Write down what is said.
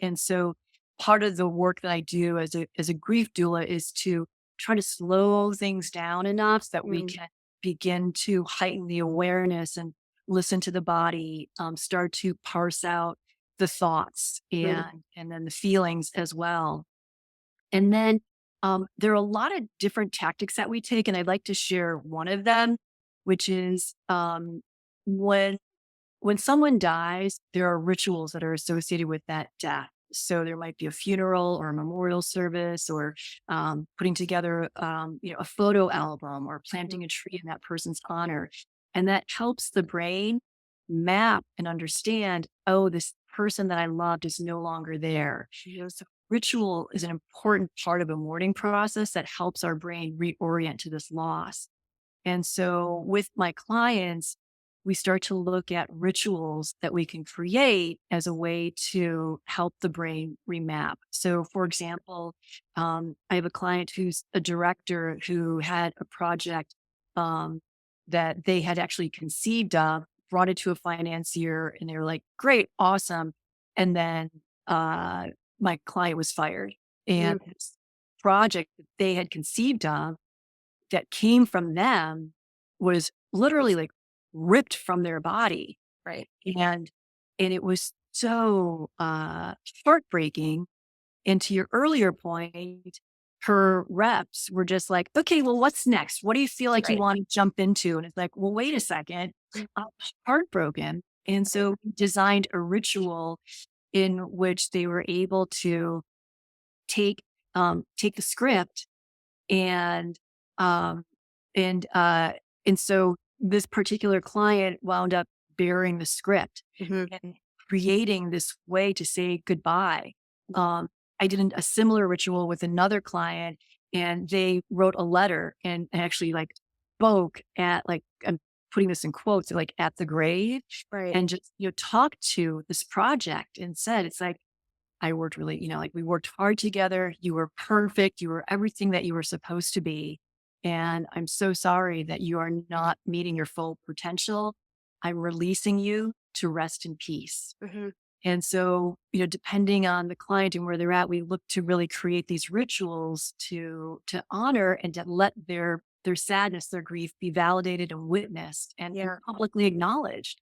And so part of the work that I do as a grief doula is to try to slow things down enough so that we Mm, can begin to heighten the awareness and listen to the body, start to parse out the thoughts mm, and then the feelings as well. And then there are a lot of different tactics that we take, and I'd like to share one of them, which is when someone dies, there are rituals that are associated with that death. So there might be a funeral or a memorial service, or putting together, a photo album, or mhm. planting a tree in that person's honor, and that helps the brain map and understand. Oh, this person that I loved is no longer there. So ritual is an important part of a mourning process that helps our brain reorient to this loss. And so with my clients, we start to look at rituals that we can create as a way to help the brain remap. So, for example, I have a client who's a director who had a project that they had actually conceived of, brought it to a financier, and they were like, great, awesome. And then my client was fired. And Mm, this project that they had conceived of that came from them was literally like ripped from their body. right. And it was so heartbreaking. And to your earlier point, her reps were just like, okay, well, what's next? What do you feel like you Right. want to jump into? And it's like, well, wait a second. I'm heartbroken. And Right. so we designed a ritual in which they were able to take take the script and um and uh and so this particular client wound up bearing the script Mhm. and creating this way to say goodbye. I did a similar ritual with another client, and they wrote a letter and actually like spoke at, like, I'm putting this in quotes, like at the grave, Right. and just talked to this project and said, it's like, I worked really, like, we worked hard together. You were perfect. You were everything that you were supposed to be. And I'm so sorry that you are not meeting your full potential. I'm releasing you to rest in peace. Mhm. And so, depending on the client and where they're at, we look to really create these rituals to honor and to let their sadness, their grief be validated and witnessed and Yeah. publicly acknowledged.